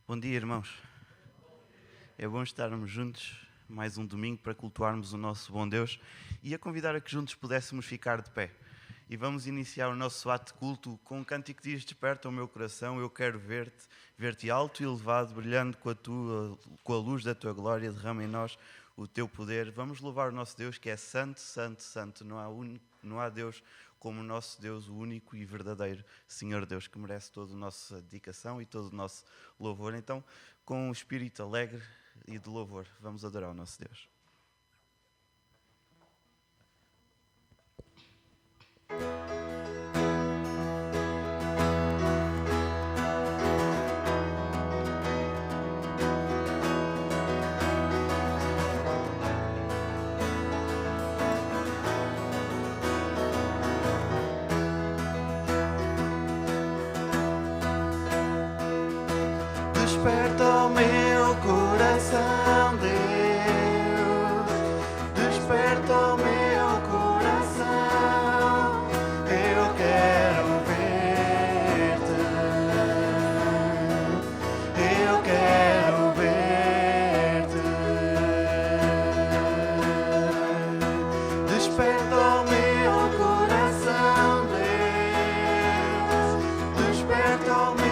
Bom dia, irmãos. É bom estarmos juntos mais um domingo para cultuarmos o nosso bom Deus e a convidar a que juntos pudéssemos ficar de pé. E vamos iniciar o nosso ato de culto com um cântico que diz: desperta o meu coração, eu quero ver-te, ver-te alto e elevado, brilhando com a luz da tua glória, derrama em nós o teu poder. Vamos louvar o nosso Deus que é santo, santo, santo. Não há Deus como o nosso Deus, o único e verdadeiro Senhor Deus, que merece toda a nossa dedicação e todo o nosso louvor. Então, com um espírito alegre e de louvor, vamos adorar o nosso Deus. Desperta o meu coração, Deus. Desperta o meu coração. Eu quero ver-te. Eu quero ver-te. Desperta o meu coração, Deus. Desperta o meu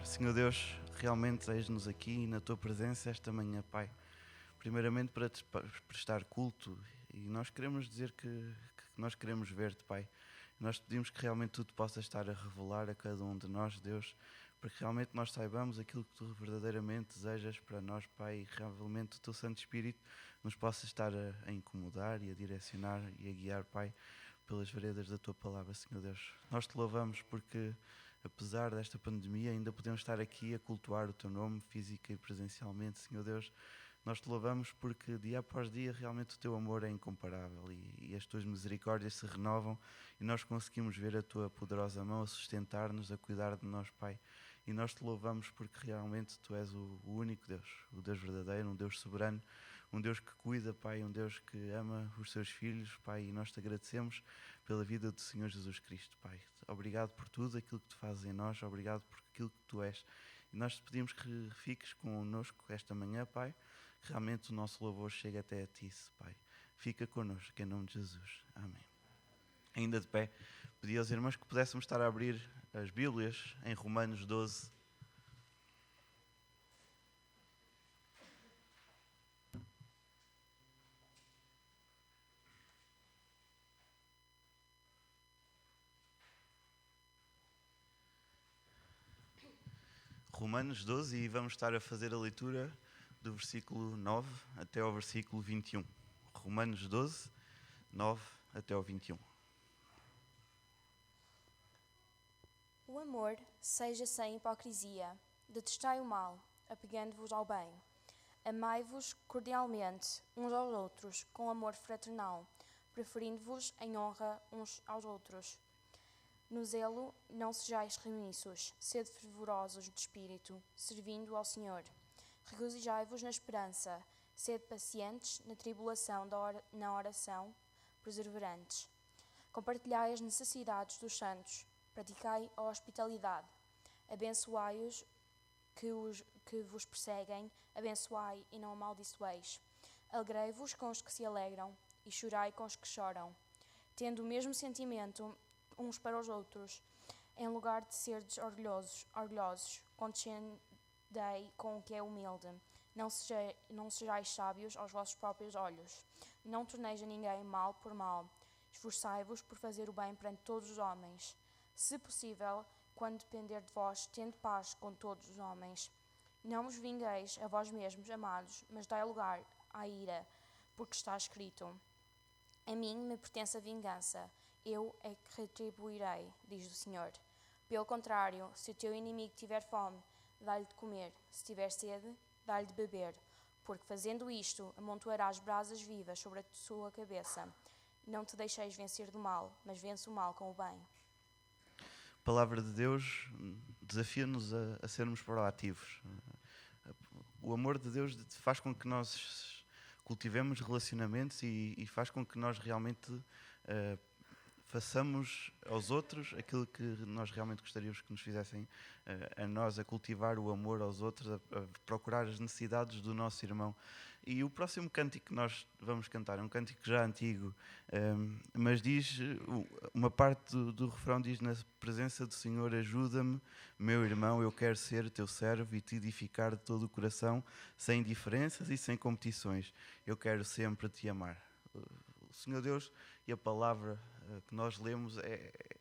Senhor Deus, realmente eis-nos aqui na Tua presença esta manhã, Pai. Primeiramente para te prestar culto e nós queremos dizer que nós queremos ver-te, Pai. Nós pedimos que realmente Tu te possas estar a revelar a cada um de nós, Deus, para que realmente nós saibamos aquilo que Tu verdadeiramente desejas para nós, Pai, e realmente o Teu Santo Espírito nos possa estar a incomodar e a direcionar e a guiar, Pai, pelas veredas da Tua palavra, Senhor Deus. Nós te louvamos porque, apesar desta pandemia, ainda podemos estar aqui a cultuar o Teu nome, física e presencialmente, Senhor Deus. Nós te louvamos porque dia após dia realmente o Teu amor é incomparável e as Tuas misericórdias se renovam e nós conseguimos ver a Tua poderosa mão a sustentar-nos, a cuidar de nós, Pai. E nós te louvamos porque realmente Tu és o único Deus, o Deus verdadeiro, um Deus soberano, um Deus que cuida, Pai, um Deus que ama os Seus filhos, Pai, e nós te agradecemos pela vida do Senhor Jesus Cristo, Pai. Obrigado por tudo aquilo que Tu fazes em nós, obrigado por aquilo que Tu és. E nós te pedimos que fiques connosco esta manhã, Pai, que realmente o nosso louvor chegue até a Ti, Pai. Fica connosco, em nome de Jesus. Amém. Ainda de pé, pedi aos irmãos que pudéssemos estar a abrir as Bíblias em Romanos 12. Romanos 12 e vamos estar a fazer a leitura do versículo 9 até ao versículo 21. Romanos 12, 9 até ao 21. O amor seja sem hipocrisia. Detestai o mal, apegando-vos ao bem. Amai-vos cordialmente uns aos outros, com amor fraternal, preferindo-vos em honra uns aos outros. No zelo não sejais remimissos, sede fervorosos de espírito, servindo ao Senhor. Regozijai-vos na esperança, sede pacientes na tribulação, na oração, perseverantes. Compartilhai as necessidades dos santos, praticai a hospitalidade. Abençoai-os que vos perseguem, abençoai e não amaldiçoeis. Alegrei-vos com os que se alegram e chorai com os que choram. Tendo o mesmo sentimento uns para os outros, em lugar de serdes orgulhosos, condescendei com o que é humilde. Não sejais sábios aos vossos próprios olhos. Não torneis a ninguém mal por mal. Esforçai-vos por fazer o bem perante todos os homens. Se possível, quando depender de vós, tende paz com todos os homens. Não vos vingueis a vós mesmos, amados, mas dai lugar à ira, porque está escrito: a mim me pertence a vingança, eu é que retribuirei, diz o Senhor. Pelo contrário, se o teu inimigo tiver fome, dá-lhe de comer, se tiver sede, dá-lhe de beber, porque fazendo isto, amontoarás brasas vivas sobre a sua cabeça. Não te deixeis vencer do mal, mas vence o mal com o bem. A palavra de Deus desafia-nos a sermos proativos. O amor de Deus faz com que nós cultivemos relacionamentos e faz com que nós realmente façamos aos outros aquilo que nós realmente gostaríamos que nos fizessem a nós, a cultivar o amor aos outros, a procurar as necessidades do nosso irmão. E o próximo cântico que nós vamos cantar é um cântico já antigo, mas diz, uma parte do refrão diz: na presença do Senhor ajuda-me, meu irmão, eu quero ser teu servo e te edificar de todo o coração, sem diferenças e sem competições, eu quero sempre te amar. O Senhor Deus e a palavra que nós lemos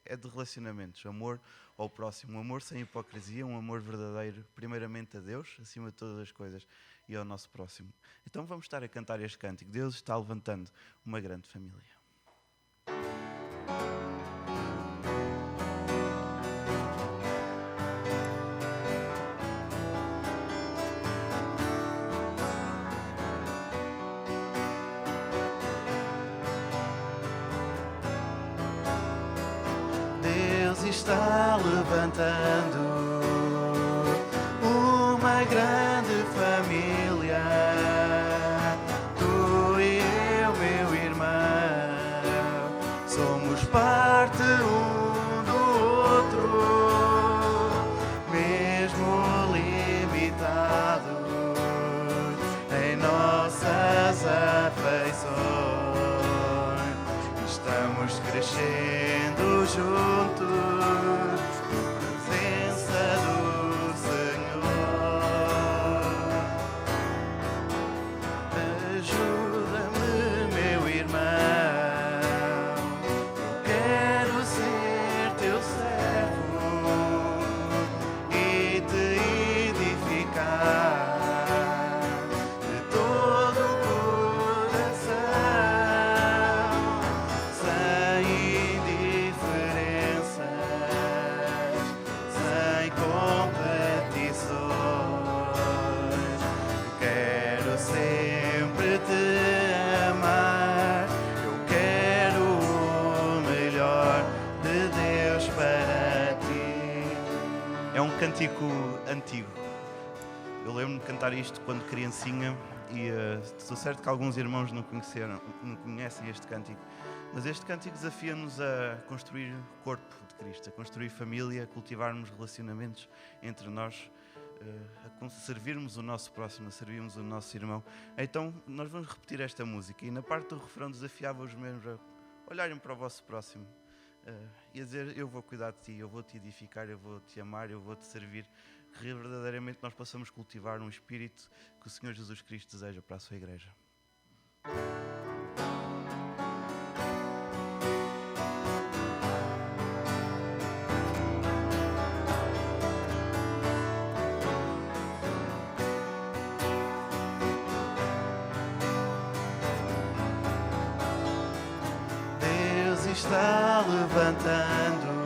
é de relacionamentos, amor ao próximo, um amor sem hipocrisia, um amor verdadeiro, primeiramente a Deus, acima de todas as coisas, e ao nosso próximo. Então vamos estar a cantar este cântico. Deus está levantando uma grande família. Deus está levantando uma grande família, tu e eu, meu irmão, somos parte um do outro, mesmo limitados em nossas afeições, estamos crescendo juntos. Cântico antigo. Eu lembro-me de cantar isto quando criancinha e estou certo que alguns irmãos não conhecem este cântico, mas este cântico desafia-nos a construir o corpo de Cristo, a construir família, a cultivarmos relacionamentos entre nós, a servirmos o nosso próximo, a servirmos o nosso irmão. Então nós vamos repetir esta música e na parte do refrão desafiava-os mesmos a olharem para o vosso próximo e a dizer: eu vou cuidar de ti, eu vou te edificar, eu vou te amar, eu vou te servir. Que verdadeiramente nós possamos cultivar um espírito que o Senhor Jesus Cristo deseja para a sua igreja. Deus está levantando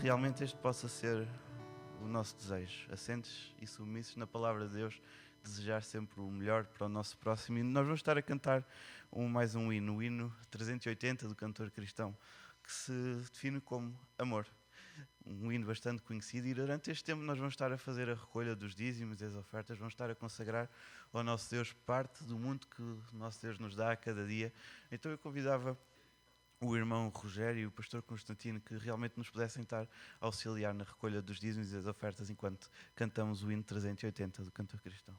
realmente este possa ser o nosso desejo, assentes e submissos na palavra de Deus, desejar sempre o melhor para o nosso próximo. E nós vamos estar a cantar mais um hino, o hino 380 do cantor cristão, que se define como amor. Um hino bastante conhecido, e durante este tempo nós vamos estar a fazer a recolha dos dízimos e das ofertas, vamos estar a consagrar ao nosso Deus parte do mundo que o nosso Deus nos dá a cada dia. Então eu convidava o irmão Rogério e o pastor Constantino que realmente nos pudessem estar a auxiliar na recolha dos dízimos e das ofertas enquanto cantamos o hino 380 do cantor cristão.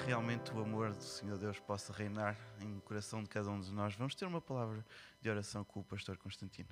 Realmente o amor do Senhor Deus possa reinar em coração de cada um de nós. Vamos ter uma palavra de oração com o pastor Constantino.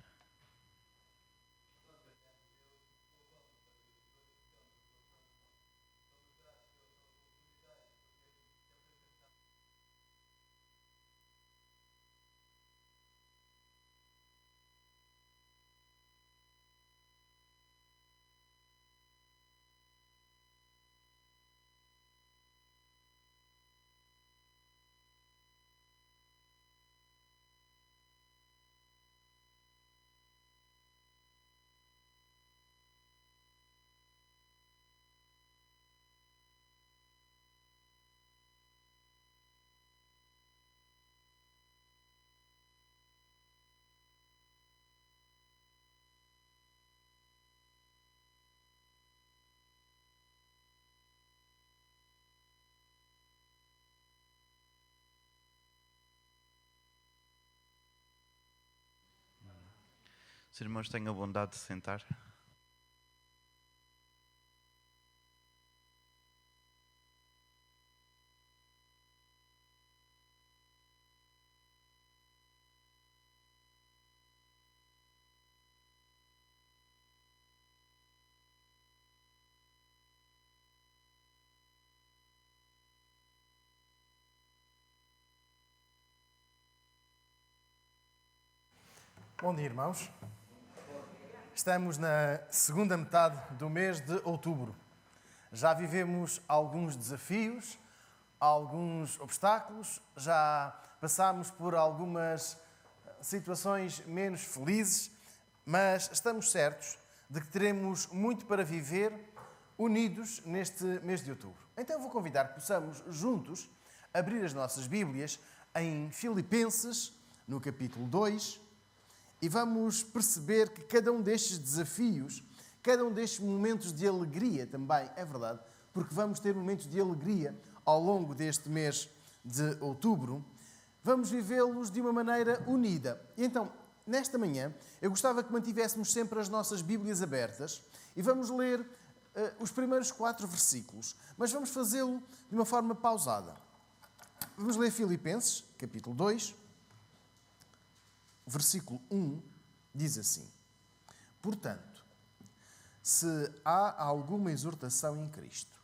Os irmãos tenham a bondade de sentar. Bom dia, irmãos. Estamos na segunda metade do mês de outubro. Já vivemos alguns desafios, alguns obstáculos, já passámos por algumas situações menos felizes, mas estamos certos de que teremos muito para viver unidos neste mês de outubro. Então eu vou convidar que possamos juntos abrir as nossas Bíblias em Filipenses, no capítulo 2, e vamos perceber que cada um destes desafios, cada um destes momentos de alegria também, é verdade, porque vamos ter momentos de alegria ao longo deste mês de outubro, vamos vivê-los de uma maneira unida. E então, nesta manhã, eu gostava que mantivéssemos sempre as nossas Bíblias abertas e vamos ler os primeiros 4 versículos, mas vamos fazê-lo de uma forma pausada. Vamos ler Filipenses, capítulo 2, versículo 1, diz assim: Portanto, se há alguma exortação em Cristo,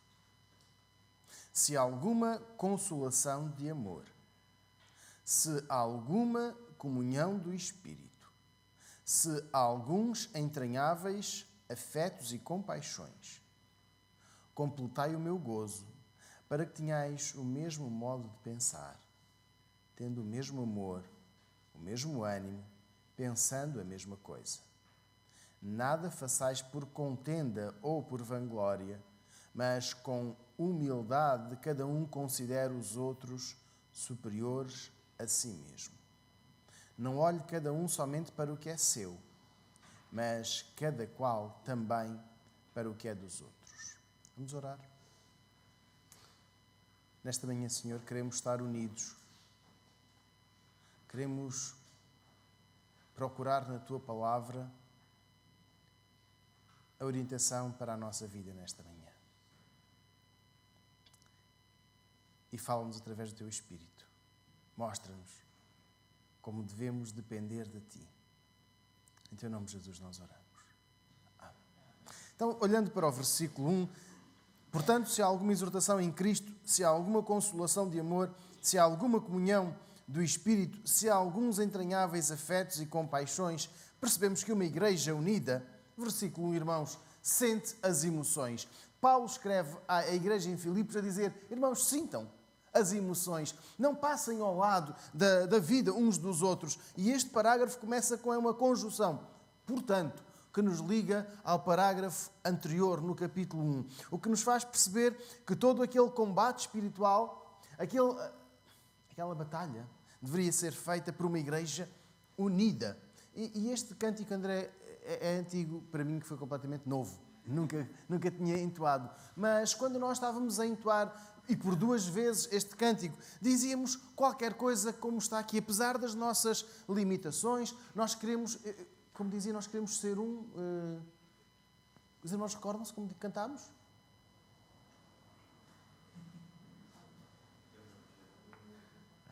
se há alguma consolação de amor, se há alguma comunhão do Espírito, se há alguns entranháveis afetos e compaixões, completai o meu gozo, para que tenhais o mesmo modo de pensar, tendo o mesmo amor, o mesmo ânimo, pensando a mesma coisa. Nada façais por contenda ou por vanglória, mas com humildade cada um considere os outros superiores a si mesmo. Não olhe cada um somente para o que é seu, mas cada qual também para o que é dos outros. Vamos orar? Nesta manhã, Senhor, queremos estar unidos. Queremos procurar na Tua Palavra a orientação para a nossa vida nesta manhã. E fala-nos através do Teu Espírito. Mostra-nos como devemos depender de Ti. Em Teu nome, Jesus, nós oramos. Amém. Então, olhando para o versículo 1, portanto, se há alguma exortação em Cristo, se há alguma consolação de amor, se há alguma comunhão do Espírito, se há alguns entranháveis afetos e compaixões, percebemos que uma igreja unida, versículo 1, irmãos, sente as emoções. Paulo escreve à igreja em Filipos a dizer: irmãos, sintam as emoções, não passem ao lado da vida uns dos outros. E este parágrafo começa com uma conjunção, portanto, que nos liga ao parágrafo anterior, no capítulo 1. O que nos faz perceber que todo aquele combate espiritual, aquela batalha, deveria ser feita por uma igreja unida. E este cântico, André, é antigo para mim, que foi completamente novo. Nunca tinha entoado. Mas quando nós estávamos a entoar, e por 2 vezes este cântico, dizíamos qualquer coisa como está aqui. Apesar das nossas limitações, nós queremos, como dizia, nós queremos ser um... Os irmãos recordam-se como cantámos?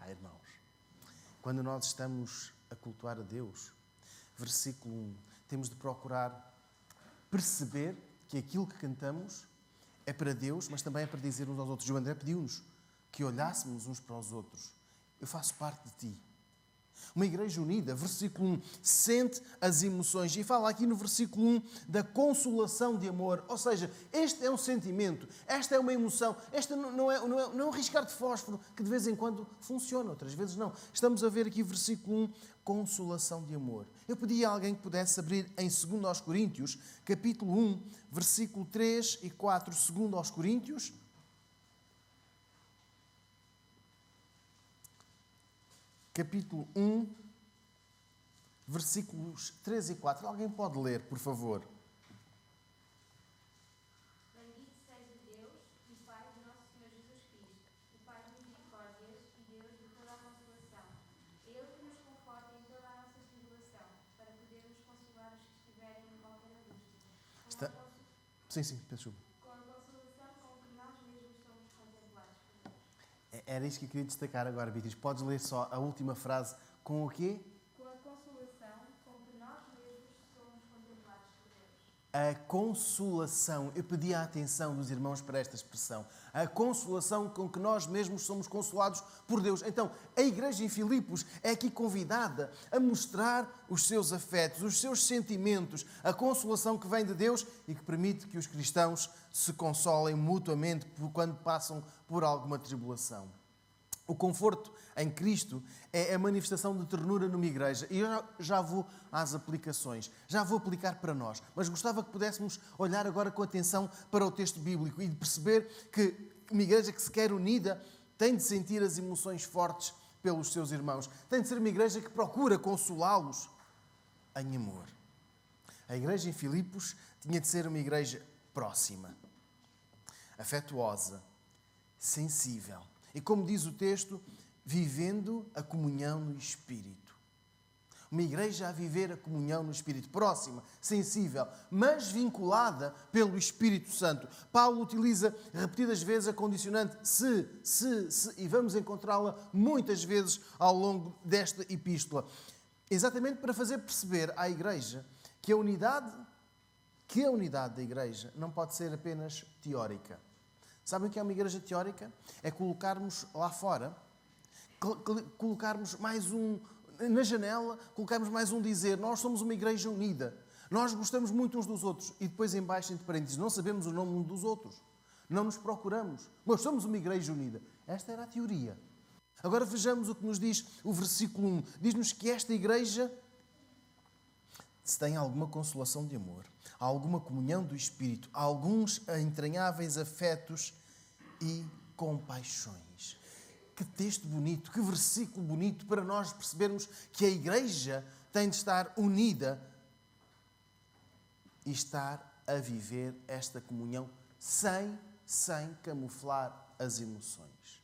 Irmãos, quando nós estamos a cultuar a Deus, versículo 1, temos de procurar perceber que aquilo que cantamos é para Deus, mas também é para dizer uns aos outros. O André pediu-nos que olhássemos uns para os outros. Eu faço parte de ti. Uma igreja unida, versículo 1, sente as emoções. E fala aqui no versículo 1 da consolação de amor. Ou seja, este é um sentimento, esta é uma emoção, este não é um riscar de fósforo que de vez em quando funciona, outras vezes não. Estamos a ver aqui versículo 1, consolação de amor. Eu pedi a alguém que pudesse abrir em 2 aos Coríntios, capítulo 1, versículo 3 e 4, 2 aos Coríntios. Capítulo 1, versículos 3 e 4. Alguém pode ler, por favor? Bendito seja Deus e Pai de nosso Senhor Jesus Cristo, o Pai de misericórdias e Deus de toda a consolação. Ele que nos conforta em toda a nossa tribulação, para podermos consolar os Sim, peço desculpa. Com a consolação com que nós mesmos somos contemplados por Deus. Era isso que eu queria destacar agora, Beatriz. Podes ler só a última frase com o quê? Com a consolação com que nós mesmos somos contemplados por Deus. A consolação. Eu pedi a atenção dos irmãos para esta expressão. A consolação com que nós mesmos somos consolados por Deus. Então, a igreja em Filipos é aqui convidada a mostrar os seus afetos, os seus sentimentos, a consolação que vem de Deus e que permite que os cristãos se consolem mutuamente quando passam por alguma tribulação. O conforto em Cristo é a manifestação de ternura numa igreja. E eu já vou às aplicações, já vou aplicar para nós. Mas gostava que pudéssemos olhar agora com atenção para o texto bíblico e de perceber que uma igreja que se quer unida tem de sentir as emoções fortes pelos seus irmãos. Tem de ser uma igreja que procura consolá-los em amor. A igreja em Filipos tinha de ser uma igreja próxima, afetuosa, sensível. E como diz o texto, vivendo a comunhão no Espírito. Uma igreja a viver a comunhão no Espírito, próxima, sensível, mas vinculada pelo Espírito Santo. Paulo utiliza repetidas vezes a condicionante se, e vamos encontrá-la muitas vezes ao longo desta epístola. Exatamente para fazer perceber à igreja que a unidade da igreja não pode ser apenas teórica. Sabem o que é uma igreja teórica? É colocarmos lá fora, colocarmos mais na janela, colocarmos mais dizer, nós somos uma igreja unida, nós gostamos muito uns dos outros, e depois em baixo, entre parênteses, não sabemos o nome uns dos outros, não nos procuramos, mas somos uma igreja unida. Esta era a teoria. Agora vejamos o que nos diz o versículo 1. Diz-nos que esta igreja se tem alguma consolação de amor, alguma comunhão do Espírito, alguns entranháveis afetos e compaixões. Que texto bonito, que versículo bonito para nós percebermos que a igreja tem de estar unida e estar a viver esta comunhão sem camuflar as emoções.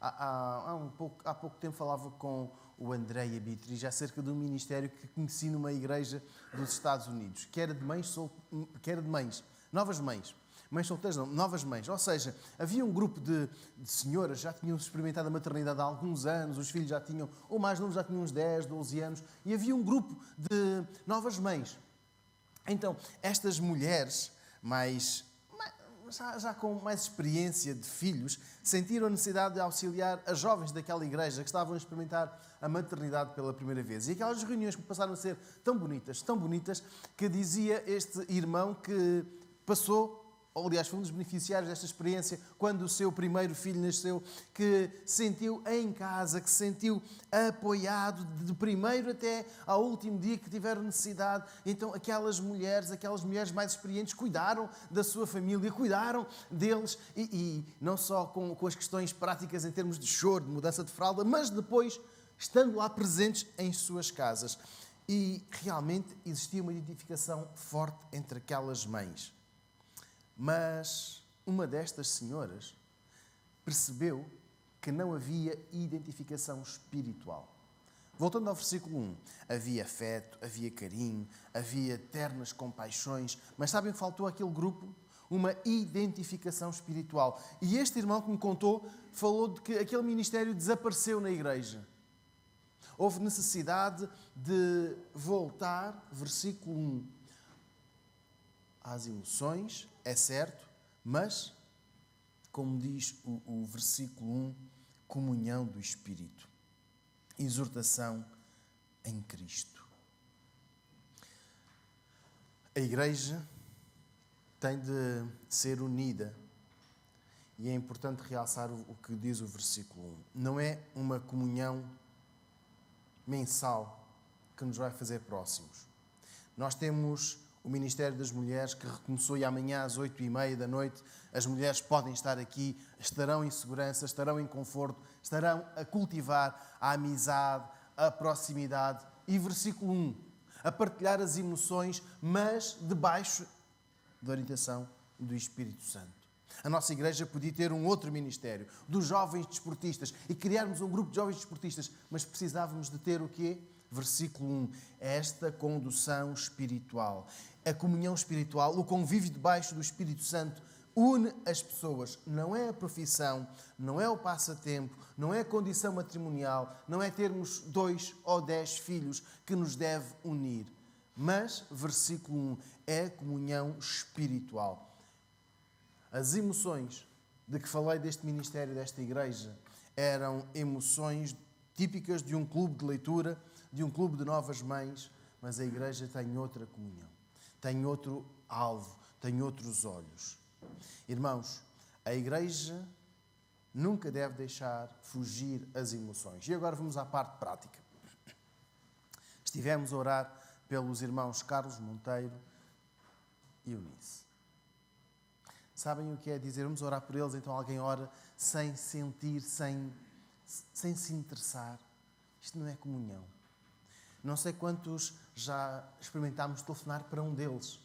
Há pouco tempo falava com o André e a Beatriz acerca de um ministério que conheci numa igreja dos Estados Unidos, que era de novas mães. Mães solteiras não, novas mães. Ou seja, havia um grupo de senhoras que já tinham experimentado a maternidade há alguns anos, os filhos já tinham, ou mais novos já tinham uns 10, 12 anos, e havia um grupo de novas mães. Então, estas mulheres já com mais experiência de filhos, sentiram a necessidade de auxiliar as jovens daquela igreja que estavam a experimentar a maternidade pela primeira vez. E aquelas reuniões que passaram a ser tão bonitas, que dizia este irmão que passou, ou aliás foi um dos beneficiários desta experiência, quando o seu primeiro filho nasceu, que sentiu em casa, que se sentiu apoiado de primeiro até ao último dia que tiveram necessidade. Então aquelas mulheres mais experientes cuidaram da sua família, cuidaram deles, e não só com as questões práticas em termos de choro, de mudança de fralda, mas depois estando lá presentes em suas casas. E realmente existia uma identificação forte entre aquelas mães. Mas uma destas senhoras percebeu que não havia identificação espiritual. Voltando ao versículo 1, havia afeto, havia carinho, havia ternas compaixões, mas sabem que faltou àquele grupo? Uma identificação espiritual. E este irmão que me contou falou de que aquele ministério desapareceu na igreja. Houve necessidade de voltar, versículo 1, às emoções, é certo, mas, como diz o versículo 1, comunhão do Espírito, exortação em Cristo. A igreja tem de ser unida, e é importante realçar o que diz o versículo 1. Não é uma comunhão mensal que nos vai fazer próximos. Nós temos o Ministério das Mulheres, que recomeçou, e amanhã às 20h30 as mulheres podem estar aqui, estarão em segurança, estarão em conforto, estarão a cultivar a amizade, a proximidade. E versículo 1, a partilhar as emoções, mas debaixo da orientação do Espírito Santo. A nossa igreja podia ter um outro ministério, dos jovens desportistas, e criarmos um grupo de jovens desportistas, mas precisávamos de ter o quê? Versículo 1. Esta condução espiritual, a comunhão espiritual, o convívio debaixo do Espírito Santo une as pessoas. Não é a profissão, não é o passatempo, não é a condição matrimonial, não é termos 2 ou 10 filhos que nos deve unir. Mas, versículo 1, é a comunhão espiritual. As emoções de que falei deste ministério, desta igreja, eram emoções típicas de um clube de leitura, de um clube de novas mães, mas a igreja tem outra comunhão, tem outro alvo, tem outros olhos. Irmãos, a igreja nunca deve deixar fugir as emoções. E agora vamos à parte prática. Estivemos a orar pelos irmãos Carlos Monteiro e Eunice. Sabem o que é dizer? Vamos orar por eles, então alguém ora sem sentir, sem se interessar. Isto não é comunhão. Não sei quantos já experimentámos telefonar para um deles.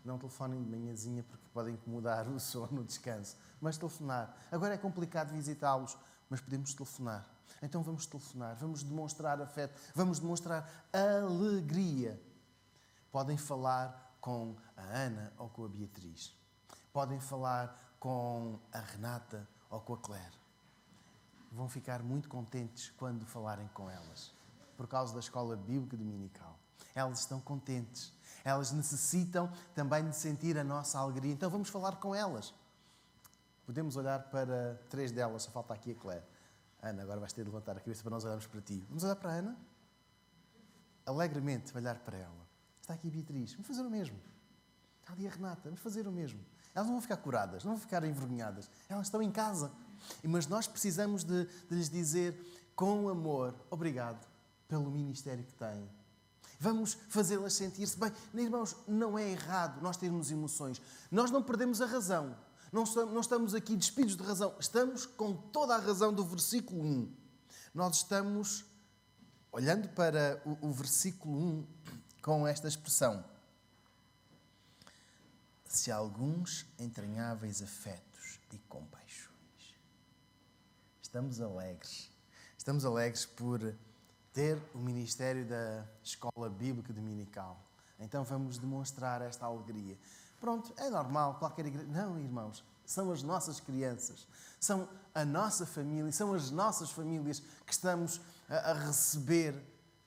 Não telefonem de manhãzinha porque podem incomodar o sono, o descanso. Mas telefonar. Agora é complicado visitá-los, mas podemos telefonar. Então vamos telefonar, vamos demonstrar afeto, vamos demonstrar alegria. Podem falar com a Ana ou com a Beatriz. Podem falar com a Renata ou com a Claire. Vão ficar muito contentes quando falarem com elas, por causa da escola bíblica dominical. Elas estão contentes. Elas necessitam também de sentir a nossa alegria. Então vamos falar com elas. Podemos olhar para 3 delas, só falta aqui a Claire. Ana, agora vais ter de levantar a cabeça para nós olharmos para ti. Vamos olhar para a Ana? Alegremente olhar para ela. Está aqui a Beatriz. Vamos fazer o mesmo. Está ali a Renata. Vamos fazer o mesmo. Elas não vão ficar curadas, não vão ficar envergonhadas. Elas estão em casa. Mas nós precisamos de lhes dizer com amor, obrigado pelo ministério que têm. Vamos fazê-las sentir-se bem. Irmãos, não é errado nós termos emoções. Nós não perdemos a razão. Não estamos aqui despidos de razão. Estamos com toda a razão do versículo 1. Nós estamos olhando para o versículo 1 com esta expressão. Se alguns entranháveis afetos e compaixões. Estamos alegres. Estamos alegres por ter o ministério da Escola Bíblica Dominical. Então vamos demonstrar esta alegria. Pronto, é normal, qualquer igreja... Não, irmãos, são as nossas crianças, são a nossa família, são as nossas famílias que estamos a receber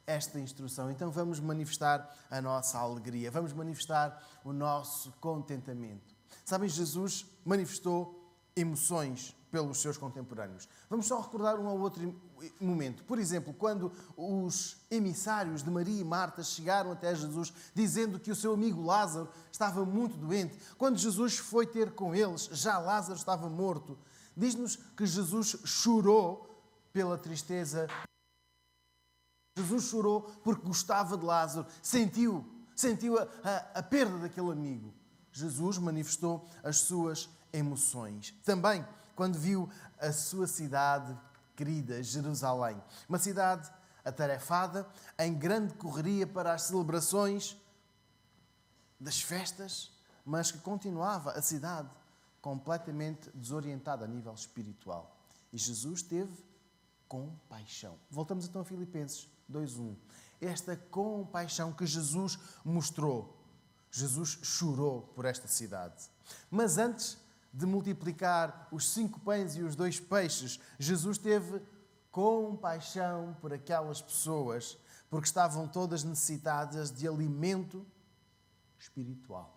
esta instrução. Então vamos manifestar a nossa alegria, vamos manifestar o nosso contentamento. Sabem, Jesus manifestou emoções pelos seus contemporâneos. Vamos só recordar um ou outro momento. Por exemplo, quando os emissários de Maria e Marta chegaram até Jesus dizendo que o seu amigo Lázaro estava muito doente. Quando Jesus foi ter com eles, já Lázaro estava morto. Diz-nos que Jesus chorou pela tristeza. Jesus chorou porque gostava de Lázaro. Sentiu a perda daquele amigo. Jesus manifestou as suas emoções. Também quando viu a sua cidade querida, Jerusalém. Uma cidade atarefada, em grande correria para as celebrações das festas, mas que continuava a cidade completamente desorientada a nível espiritual. E Jesus teve compaixão. Voltamos então a Filipenses 2:1. Esta compaixão que Jesus mostrou. Jesus chorou por esta cidade. Mas antes de multiplicar os 5 pães e os 2 peixes, Jesus teve compaixão por aquelas pessoas, porque estavam todas necessitadas de alimento espiritual.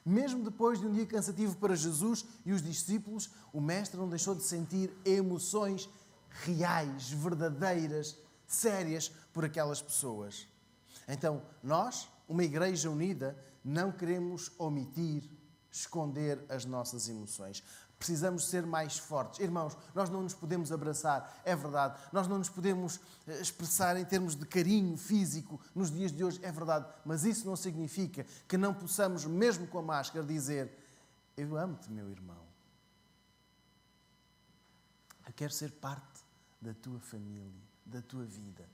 Mesmo depois de um dia cansativo para Jesus e os discípulos, o Mestre não deixou de sentir emoções reais, verdadeiras, sérias por aquelas pessoas. Então, nós, uma igreja unida, não queremos omitir, esconder as nossas emoções. Precisamos ser mais fortes. Irmãos, nós não nos podemos abraçar, é verdade. Nós não nos podemos expressar em termos de carinho físico nos dias de hoje, é verdade. Mas isso não significa que não possamos, mesmo com a máscara, dizer: eu amo-te, meu irmão. Eu quero ser parte da tua família, da tua vida.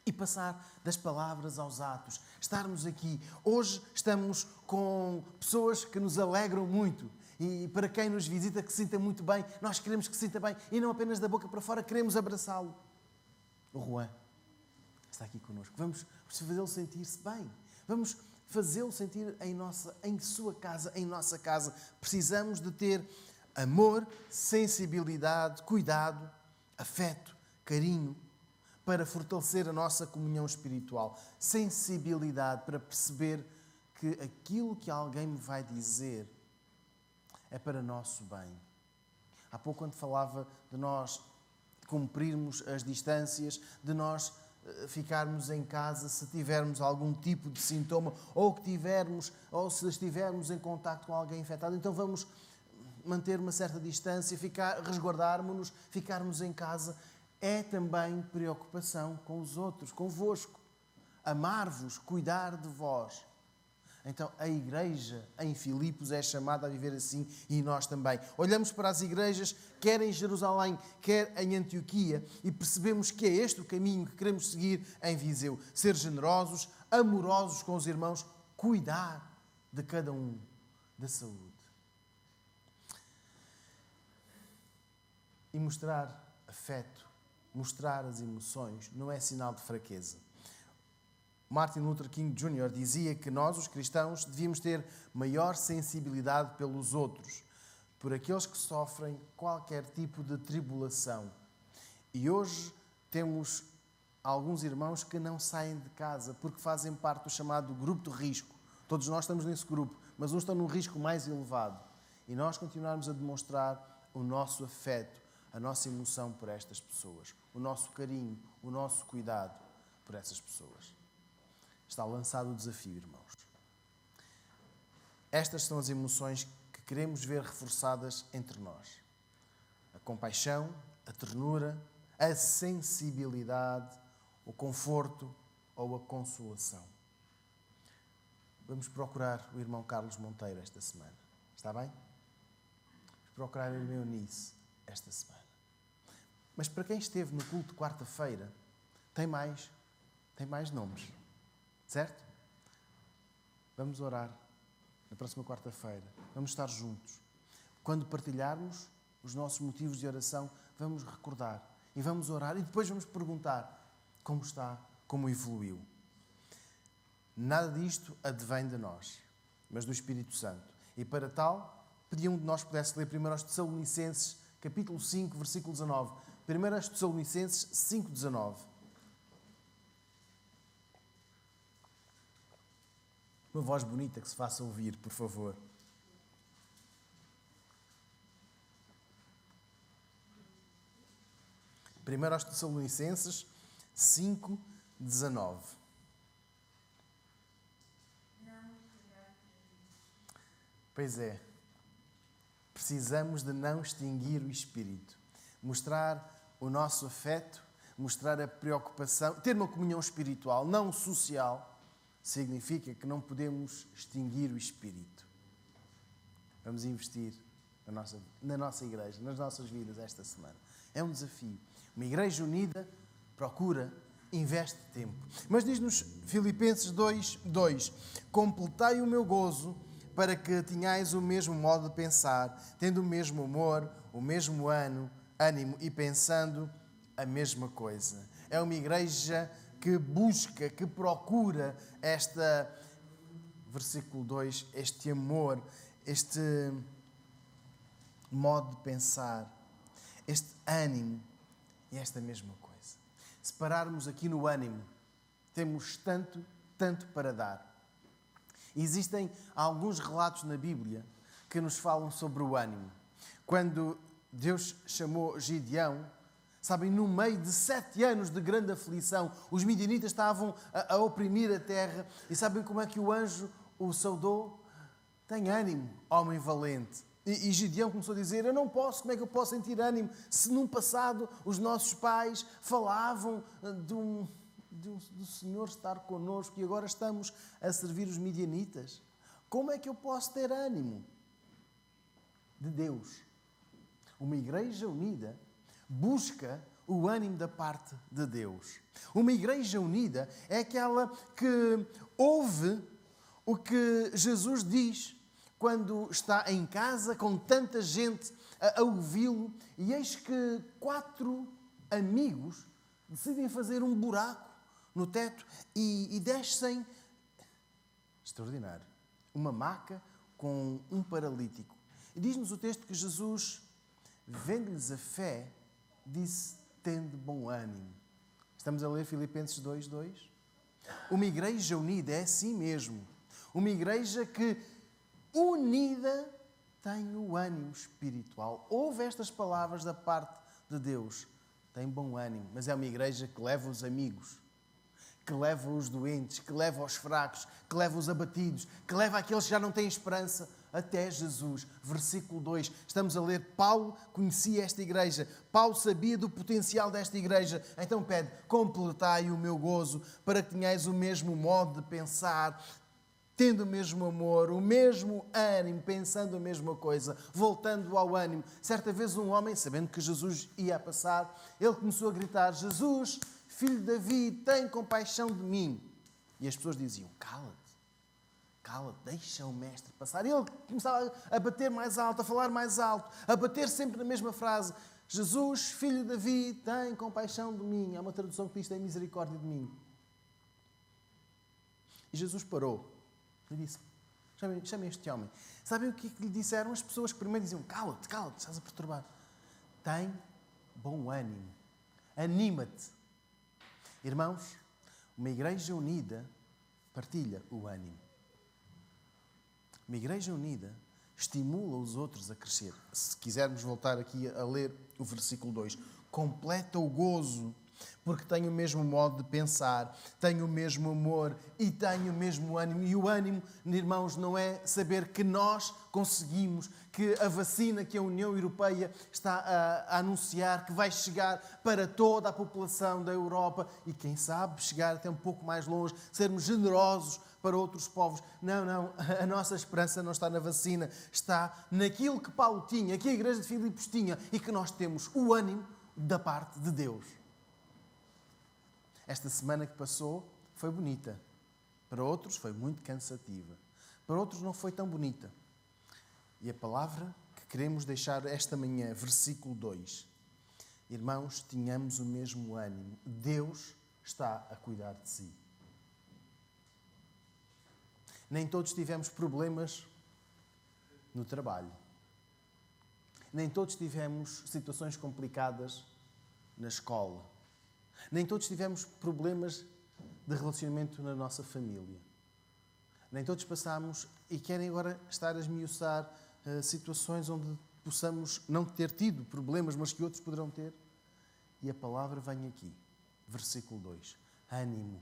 E passar das palavras aos atos. Estarmos aqui. Hoje estamos com pessoas que nos alegram muito. E para quem nos visita, que se sinta muito bem, nós queremos que se sinta bem. E não apenas da boca para fora, queremos abraçá-lo. O Juan. está aqui connosco. Vamos fazê-lo sentir-se bem. Vamos fazê-lo sentir em sua casa, em nossa casa. Precisamos de ter amor, sensibilidade, cuidado, afeto, carinho, para fortalecer a nossa comunhão espiritual. Sensibilidade para perceber que aquilo que alguém me vai dizer é para nosso bem. Há pouco, quando falava de nós cumprirmos as distâncias, de nós ficarmos em casa se tivermos algum tipo de sintoma ou se estivermos em contacto com alguém infectado, então vamos manter uma certa distância, resguardarmos-nos, ficarmos em casa. É também preocupação com os outros, convosco. Amar-vos, cuidar de vós. Então, a igreja em Filipos é chamada a viver assim e nós também. Olhamos para as igrejas, quer em Jerusalém, quer em Antioquia, e percebemos que é este o caminho que queremos seguir em Viseu. Ser generosos, amorosos com os irmãos, cuidar de cada um, da saúde. E mostrar afeto, mostrar as emoções, não é sinal de fraqueza. Martin Luther King Jr. dizia que nós, os cristãos, devíamos ter maior sensibilidade pelos outros, por aqueles que sofrem qualquer tipo de tribulação. E hoje temos alguns irmãos que não saem de casa porque fazem parte do chamado grupo de risco. Todos nós estamos nesse grupo, mas uns estão num risco mais elevado. E nós continuarmos a demonstrar o nosso afeto, a nossa emoção por estas pessoas, o nosso carinho, o nosso cuidado por essas pessoas. Está lançado o desafio, irmãos. Estas são as emoções que queremos ver reforçadas entre nós. A compaixão, a ternura, a sensibilidade, o conforto ou a consolação. Vamos procurar o irmão Carlos Monteiro esta semana. Está bem? Vamos procurar a irmã Eunice esta semana. Mas para quem esteve no culto de quarta-feira, tem mais nomes. Certo? Vamos orar na próxima quarta-feira. Vamos estar juntos. Quando partilharmos os nossos motivos de oração, vamos recordar e vamos orar e depois vamos perguntar como está, como evoluiu. Nada disto advém de nós, mas do Espírito Santo. E para tal, pedi um de nós pudesse ler primeiro aos Tessalonicenses, capítulo 5, versículo 19. Primeiro aos Tessalonicenses 5, 19. Uma voz bonita que se faça ouvir, por favor. Primeiro aos Tessalonicenses 5, 19. Pois é. Precisamos de não extinguir o espírito. Mostrar o nosso afeto, mostrar a preocupação, ter uma comunhão espiritual, não social, significa que não podemos extinguir o espírito. Vamos investir na nossa igreja, nas nossas vidas esta semana. É um desafio. Uma igreja unida procura, investe tempo. Mas diz-nos Filipenses 2:2: completai o meu gozo para que tenhais o mesmo modo de pensar, tendo o mesmo amor, o mesmo ânimo e pensando a mesma coisa. É uma igreja que busca, que procura versículo 2, este amor, este modo de pensar, este ânimo e esta mesma coisa. Se pararmos aqui no ânimo, temos tanto para dar. Existem alguns relatos na Bíblia que nos falam sobre o ânimo. Quando Deus chamou Gideão, sabem, no meio de 7 anos de grande aflição, os midianitas estavam a oprimir a terra. E sabem como é que o anjo o saudou? Tem ânimo, homem valente. E Gideão começou a dizer, eu não posso, como é que eu posso sentir ânimo? Se num passado os nossos pais falavam do Senhor estar connosco e agora estamos a servir os midianitas. Como é que eu posso ter ânimo? De Deus. Uma igreja unida busca o ânimo da parte de Deus. Uma igreja unida é aquela que ouve o que Jesus diz quando está em casa com tanta gente a ouvi-lo, e eis que 4 amigos decidem fazer um buraco no teto e descem, extraordinário, uma maca com um paralítico. E diz-nos o texto que Jesus, vendo-lhes a fé, disse: tende bom ânimo. Estamos a ler Filipenses 2:2. Uma igreja unida é assim mesmo. Uma igreja que, unida, tem o ânimo espiritual. Ouve estas palavras da parte de Deus. Tem bom ânimo, mas é uma igreja que leva os amigos, que leva os doentes, que leva os fracos, que leva os abatidos, que leva aqueles que já não têm esperança até Jesus. Versículo 2, estamos a ler, Paulo conhecia esta igreja, Paulo sabia do potencial desta igreja, então pede: completai o meu gozo, para que tenhais o mesmo modo de pensar, tendo o mesmo amor, o mesmo ânimo, pensando a mesma coisa, voltando ao ânimo. Certa vez um homem, sabendo que Jesus ia passar, ele começou a gritar: Jesus, filho de Davi, tem compaixão de mim. E as pessoas diziam: cala-te, cala-te, deixa o mestre passar. E ele começava a bater mais alto, a falar mais alto, a bater sempre na mesma frase: Jesus, filho de Davi, tem compaixão de mim. Há uma tradução que diz: tem misericórdia de mim. E Jesus parou. Ele disse: chame este homem. Sabem o que lhe disseram? As pessoas que primeiro diziam: cala-te, cala-te, estás a perturbar. Tem bom ânimo. Anima-te. Irmãos, uma igreja unida partilha o ânimo. Uma igreja unida estimula os outros a crescer. Se quisermos voltar aqui a ler o versículo 2. Completa o gozo, porque tem o mesmo modo de pensar, tem o mesmo amor e tem o mesmo ânimo. E o ânimo, irmãos, não é saber que nós conseguimos, que a vacina que a União Europeia está a anunciar, que vai chegar para toda a população da Europa e, quem sabe, chegar até um pouco mais longe, sermos generosos para outros povos. Não, a nossa esperança não está na vacina, está naquilo que Paulo tinha, que a igreja de Filipos tinha, e que nós temos o ânimo da parte de Deus. Esta semana que passou foi bonita. Para outros foi muito cansativa. Para outros não foi tão bonita. E a palavra que queremos deixar esta manhã, versículo 2. Irmãos, tenhamos o mesmo ânimo. Deus está a cuidar de si. Nem todos tivemos problemas no trabalho. Nem todos tivemos situações complicadas na escola. Nem todos tivemos problemas de relacionamento na nossa família. Nem todos passamos e querem agora estar a esmiuçar situações onde possamos não ter tido problemas, mas que outros poderão ter. E a palavra vem aqui, versículo 2. Ânimo.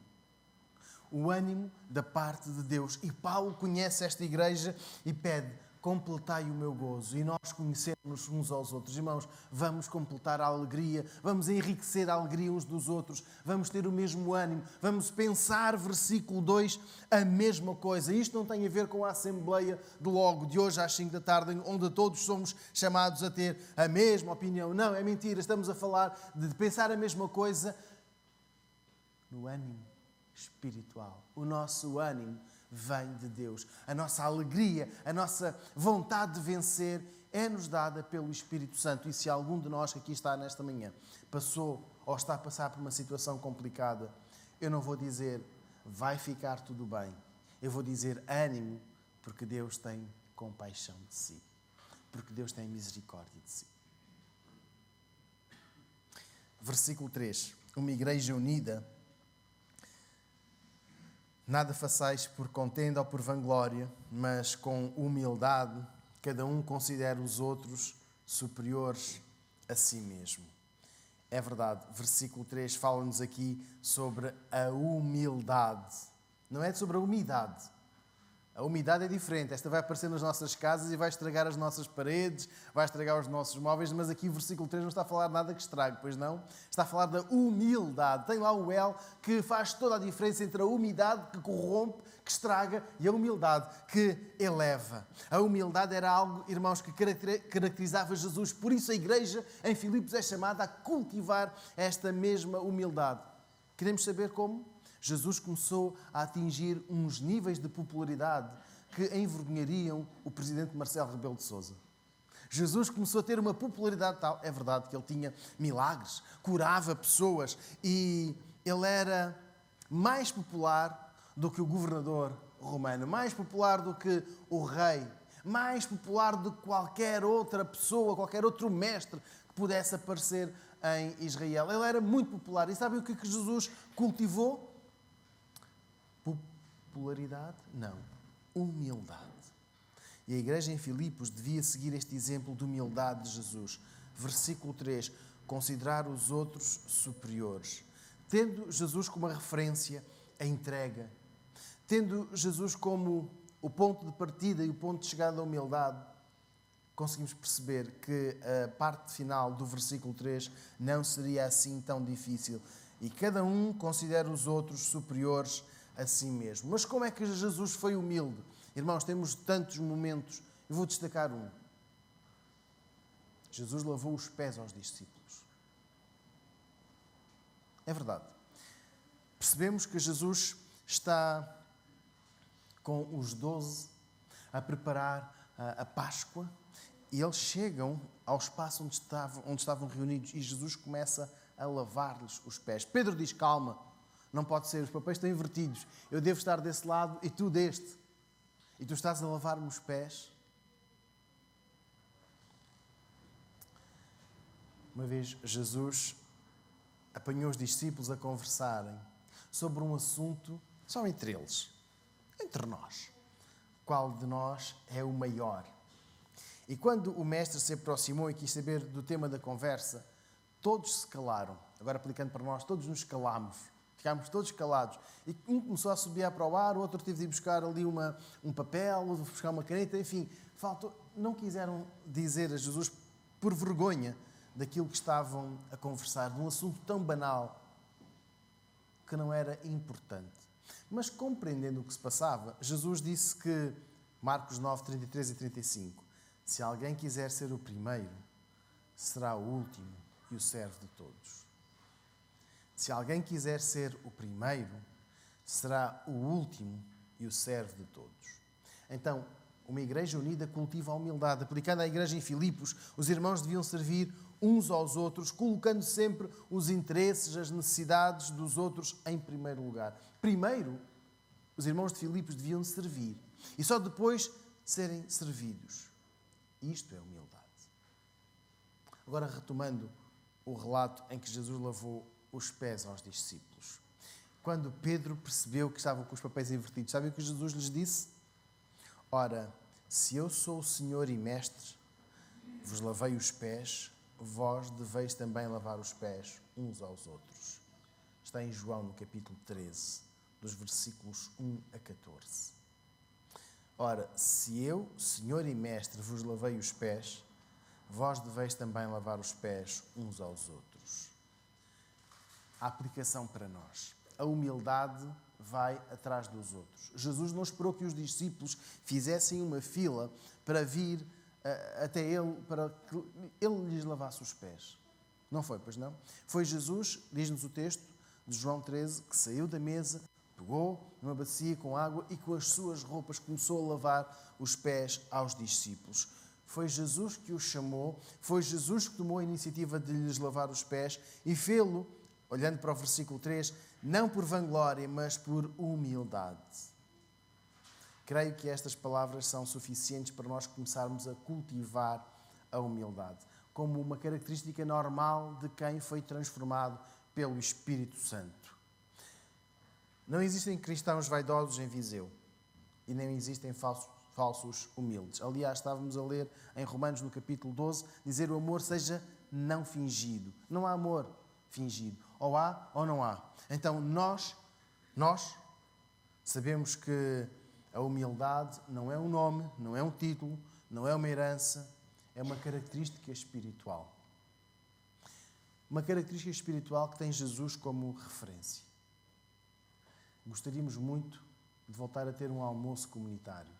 O ânimo da parte de Deus. E Paulo conhece esta igreja e pede: completai o meu gozo. E nós conhecemos uns aos outros. Irmãos, vamos completar a alegria, vamos enriquecer a alegria uns dos outros, vamos ter o mesmo ânimo, vamos pensar, versículo 2, a mesma coisa. Isto não tem a ver com a Assembleia de logo, de hoje às 5 da tarde, onde todos somos chamados a ter a mesma opinião. Não, é mentira. Estamos a falar de pensar a mesma coisa no ânimo espiritual. O nosso ânimo vem de Deus. A nossa alegria, a nossa vontade de vencer é-nos dada pelo Espírito Santo. E se algum de nós que aqui está nesta manhã passou ou está a passar por uma situação complicada, eu não vou dizer vai ficar tudo bem. Eu vou dizer ânimo, porque Deus tem compaixão de si. Porque Deus tem misericórdia de si. Versículo 3. Uma igreja unida. Nada façais por contenda ou por vanglória, mas com humildade, cada um considera os outros superiores a si mesmo. É verdade, versículo 3 fala-nos aqui sobre a humildade. Não é sobre a umidade. A umidade é diferente. Esta vai aparecer nas nossas casas e vai estragar as nossas paredes, vai estragar os nossos móveis, mas aqui o versículo 3 não está a falar nada que estrague, pois não? Está a falar da humildade. Tem lá o L que faz toda a diferença entre a umidade que corrompe, que estraga, e a humildade que eleva. A humildade era algo, irmãos, que caracterizava Jesus. Por isso a igreja em Filipos é chamada a cultivar esta mesma humildade. Queremos saber como? Jesus começou a atingir uns níveis de popularidade que envergonhariam o presidente Marcelo Rebelo de Sousa. Jesus começou a ter uma popularidade tal. É verdade que ele tinha milagres, curava pessoas e ele era mais popular do que o governador romano, mais popular do que o rei, mais popular do que qualquer outra pessoa, qualquer outro mestre que pudesse aparecer em Israel. Ele era muito popular. E sabem o que Jesus cultivou? Popularidade? Não. Humildade. E a igreja em Filipos devia seguir este exemplo de humildade de Jesus. Versículo 3. Considerar os outros superiores. Tendo Jesus como a referência, a entrega. Tendo Jesus como o ponto de partida e o ponto de chegada da humildade, conseguimos perceber que a parte final do versículo 3 não seria assim tão difícil. E cada um considera os outros superiores a si mesmo. Mas como é que Jesus foi humilde? Irmãos, temos tantos momentos. Eu vou destacar um. Jesus lavou os pés aos discípulos. É verdade. Percebemos que Jesus está com os 12 a preparar a Páscoa e eles chegam ao espaço onde estavam reunidos e Jesus começa a lavar-lhes os pés. Pedro diz, calma, não pode ser, os papéis estão invertidos. Eu devo estar desse lado e tu deste. E tu estás a lavar-me os pés? Uma vez Jesus apanhou os discípulos a conversarem sobre um assunto só entre eles, entre nós. Qual de nós é o maior? E quando o mestre se aproximou e quis saber do tema da conversa, todos se calaram. Agora aplicando para nós, todos nos calámos. Ficámos todos calados. E um começou a subir para o ar, o outro teve de ir buscar ali um papel, ou de buscar uma caneta, enfim. Não quiseram dizer a Jesus por vergonha daquilo que estavam a conversar, de um assunto tão banal que não era importante. Mas compreendendo o que se passava, Jesus disse que, Marcos 9, 33 e 35, se alguém quiser ser o primeiro, será o último e o servo de todos. Se alguém quiser ser o primeiro, será o último e o servo de todos. Então, uma igreja unida cultiva a humildade. Aplicando à igreja em Filipos, os irmãos deviam servir uns aos outros, colocando sempre os interesses, as necessidades dos outros em primeiro lugar. Primeiro, os irmãos de Filipos deviam servir e só depois serem servidos. Isto é humildade. Agora, retomando o relato em que Jesus lavou os pés aos discípulos. Quando Pedro percebeu que estavam com os papéis invertidos, sabem o que Jesus lhes disse? Ora, se eu sou o Senhor e Mestre, vos lavei os pés, vós deveis também lavar os pés uns aos outros. Está em João, no capítulo 13, dos versículos 1 a 14. Ora, se eu, Senhor e Mestre, vos lavei os pés, vós deveis também lavar os pés uns aos outros. A aplicação para nós. A humildade vai atrás dos outros. Jesus não esperou que os discípulos fizessem uma fila para vir até ele, para que ele lhes lavasse os pés. Não foi, pois não? Foi Jesus, diz-nos o texto de João 13, que saiu da mesa, pegou numa bacia com água e com as suas roupas começou a lavar os pés aos discípulos. Foi Jesus que os chamou, foi Jesus que tomou a iniciativa de lhes lavar os pés e fê-lo, olhando para o versículo 3, não por vanglória, mas por humildade. Creio que estas palavras são suficientes para nós começarmos a cultivar a humildade, como uma característica normal de quem foi transformado pelo Espírito Santo. Não existem cristãos vaidosos em Viseu e nem existem falsos humildes. Aliás, estávamos a ler em Romanos, no capítulo 12, dizer o amor seja não fingido. Não há amor fingido. Ou há ou não há. Então, nós sabemos que a humildade não é um nome, não é um título, não é uma herança, é uma característica espiritual. Uma característica espiritual que tem Jesus como referência. Gostaríamos muito de voltar a ter um almoço comunitário.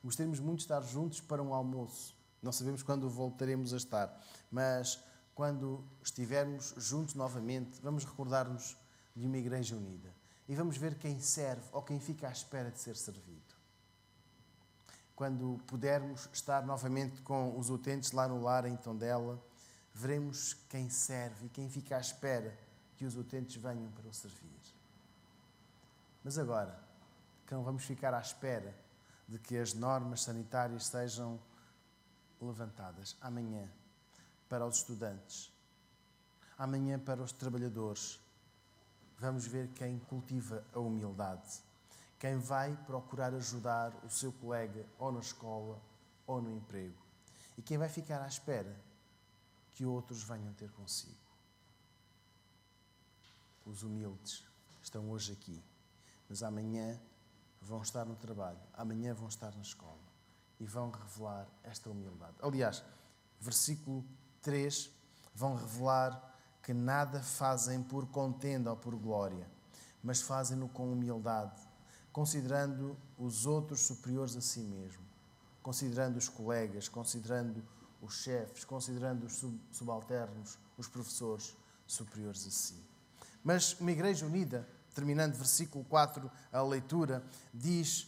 Gostaríamos muito de estar juntos para um almoço. Não sabemos quando voltaremos a estar, mas quando estivermos juntos novamente, vamos recordar-nos de uma igreja unida. E vamos ver quem serve ou quem fica à espera de ser servido. Quando pudermos estar novamente com os utentes lá no lar em Tondela, veremos quem serve e quem fica à espera que os utentes venham para o servir. Mas agora, que não vamos ficar à espera de que as normas sanitárias sejam levantadas amanhã para os estudantes, amanhã para os trabalhadores, vamos ver quem cultiva a humildade, quem vai procurar ajudar o seu colega ou na escola ou no emprego e quem vai ficar à espera que outros venham ter consigo. Os humildes estão hoje aqui, mas amanhã vão estar no trabalho, amanhã vão estar na escola e vão revelar esta humildade. Aliás, versículo 3, vão revelar que nada fazem por contenda ou por glória, mas fazem-no com humildade, considerando os outros superiores a si mesmo, considerando os colegas, considerando os chefes, considerando os subalternos, os professores superiores a si. Mas uma igreja unida, terminando versículo 4, a leitura, diz: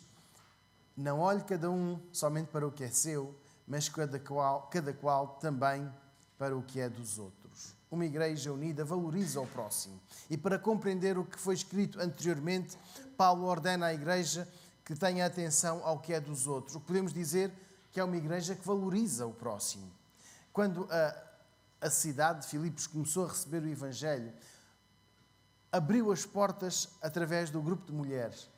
não olhe cada um somente para o que é seu, mas cada qual também para o que é dos outros. Uma igreja unida valoriza o próximo. E para compreender o que foi escrito anteriormente, Paulo ordena à igreja que tenha atenção ao que é dos outros. O que podemos dizer que é uma igreja que valoriza o próximo. Quando a cidade de Filipos começou a receber o Evangelho, abriu as portas através do grupo de mulheres.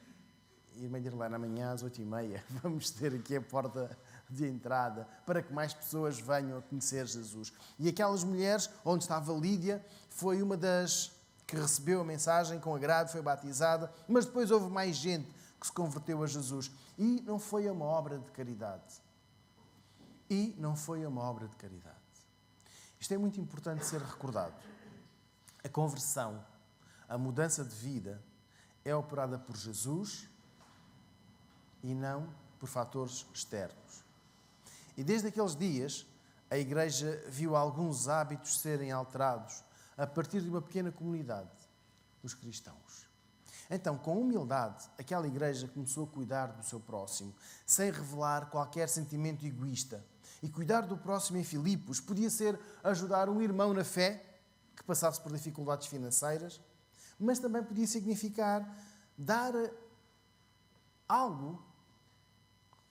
Irmã Dirlene, amanhã às 8h30 vamos ter aqui a porta de entrada para que mais pessoas venham a conhecer Jesus. E aquelas mulheres, onde estava Lídia, foi uma das que recebeu a mensagem com agrado, foi batizada, mas depois houve mais gente que se converteu a Jesus. E não foi uma obra de caridade. Isto é muito importante ser recordado. A conversão, a mudança de vida, é operada por Jesus e não por fatores externos. E desde aqueles dias, a Igreja viu alguns hábitos serem alterados a partir de uma pequena comunidade, os cristãos. Então, com humildade, aquela Igreja começou a cuidar do seu próximo, sem revelar qualquer sentimento egoísta. E cuidar do próximo em Filipos podia ser ajudar um irmão na fé, que passasse por dificuldades financeiras, mas também podia significar dar algo,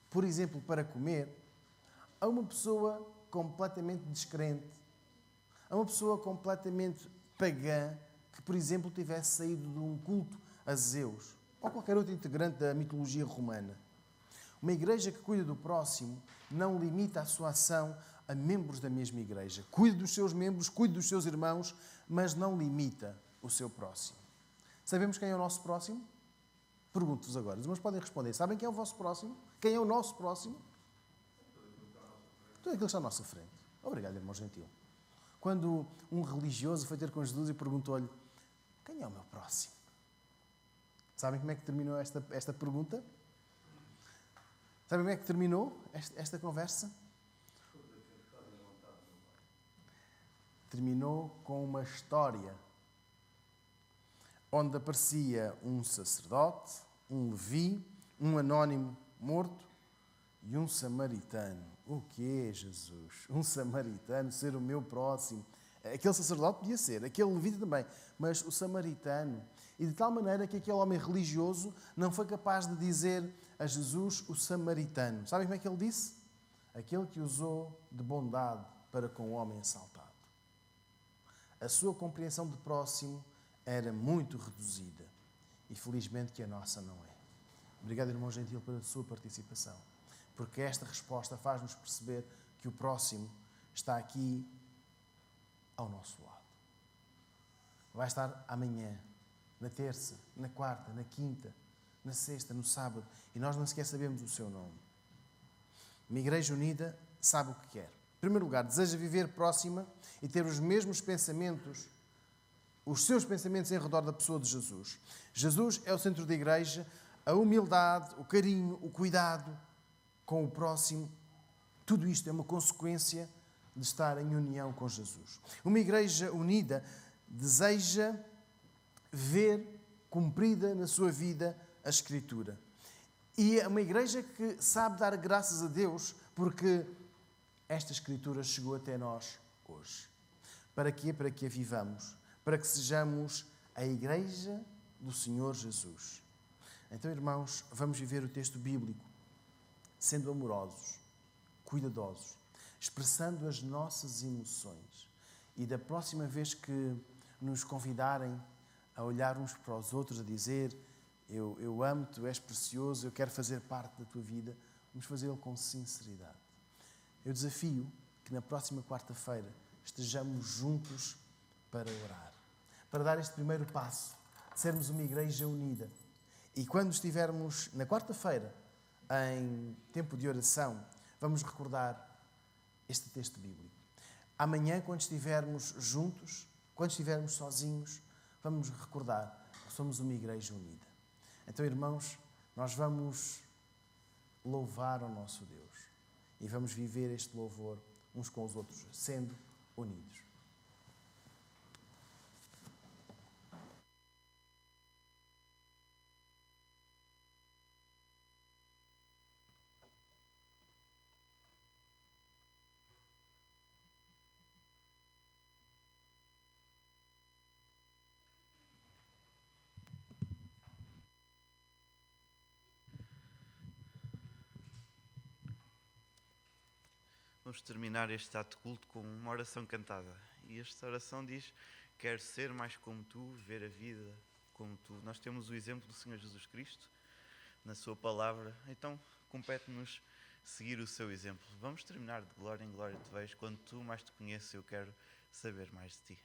por exemplo, para comer, a uma pessoa completamente descrente, a uma pessoa completamente pagã, que, por exemplo, tivesse saído de um culto a Zeus, ou qualquer outro integrante da mitologia romana. Uma igreja que cuida do próximo não limita a sua ação a membros da mesma igreja. Cuida dos seus membros, cuida dos seus irmãos, mas não limita o seu próximo. Sabemos quem é o nosso próximo? Pergunto-vos agora. Os irmãos podem responder. Sabem quem é o vosso próximo? Quem é o nosso próximo? Tudo aquilo que está à nossa frente. Obrigado, irmão gentil. Quando um religioso foi ter com Jesus e perguntou-lhe: quem é o meu próximo? Sabem como é que terminou esta pergunta? Sabem como é que terminou esta conversa? Terminou com uma história onde aparecia um sacerdote, um levi, um anónimo morto e um samaritano. O quê, Jesus? Um samaritano ser o meu próximo? Aquele sacerdote podia ser, aquele levita também, mas o samaritano. E de tal maneira que aquele homem religioso não foi capaz de dizer a Jesus o samaritano. Sabem como é que ele disse? Aquele que usou de bondade para com o homem assaltado. A sua compreensão de próximo era muito reduzida. E felizmente que a nossa não é. Obrigado, irmão gentil, pela sua participação. Porque esta resposta faz-nos perceber que o próximo está aqui ao nosso lado. Vai estar amanhã, na terça, na quarta, na quinta, na sexta, no sábado. E nós não sequer sabemos o seu nome. Uma igreja unida sabe o que quer. Em primeiro lugar, deseja viver próxima e ter os mesmos pensamentos, os seus pensamentos em redor da pessoa de Jesus. Jesus é o centro da igreja, a humildade, o carinho, o cuidado com o próximo, tudo isto é uma consequência de estar em união com Jesus. Uma igreja unida deseja ver cumprida na sua vida a Escritura. E é uma igreja que sabe dar graças a Deus porque esta Escritura chegou até nós hoje. Para quê? Para que a vivamos, para que sejamos a Igreja do Senhor Jesus. Então, irmãos, vamos viver o texto bíblico sendo amorosos, cuidadosos, expressando as nossas emoções. E da próxima vez que nos convidarem a olhar uns para os outros, a dizer: eu amo-te, tu és precioso, eu quero fazer parte da tua vida, vamos fazê-lo com sinceridade. Eu desafio que na próxima quarta-feira estejamos juntos para orar, para dar este primeiro passo, de sermos uma igreja unida. E quando estivermos na quarta-feira, em tempo de oração, vamos recordar este texto bíblico. Amanhã, quando estivermos juntos, quando estivermos sozinhos, vamos recordar que somos uma igreja unida. Então, irmãos, nós vamos louvar o nosso Deus e vamos viver este louvor uns com os outros, sendo unidos. Vamos terminar este ato de culto com uma oração cantada. E esta oração diz: quero ser mais como tu, ver a vida como tu. Nós temos o exemplo do Senhor Jesus Cristo na sua palavra, então compete-nos seguir o seu exemplo. Vamos terminar de glória em glória te vejo. Quando tu mais te conheces, eu quero saber mais de ti.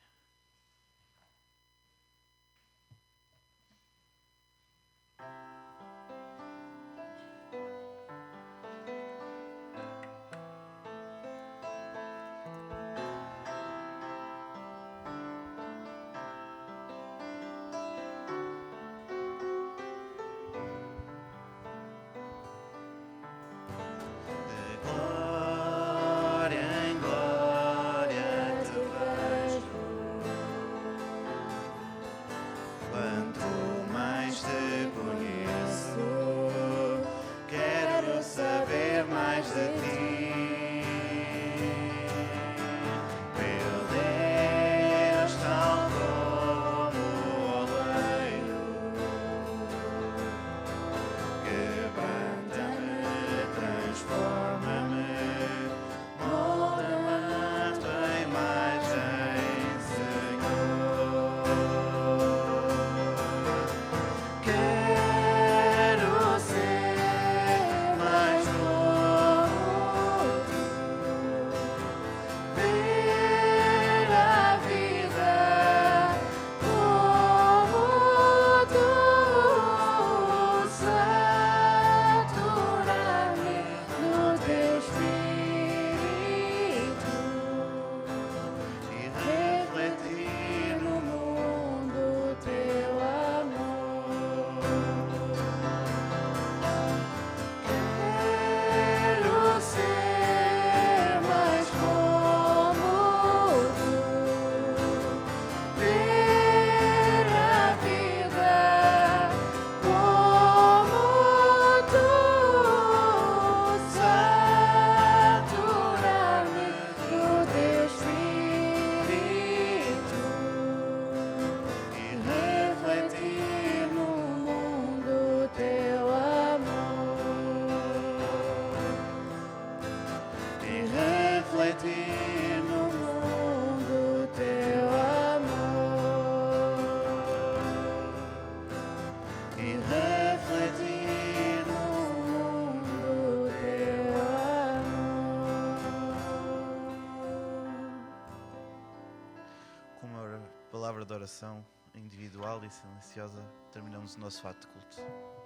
Palavra de oração individual e silenciosa, terminamos o nosso ato de culto.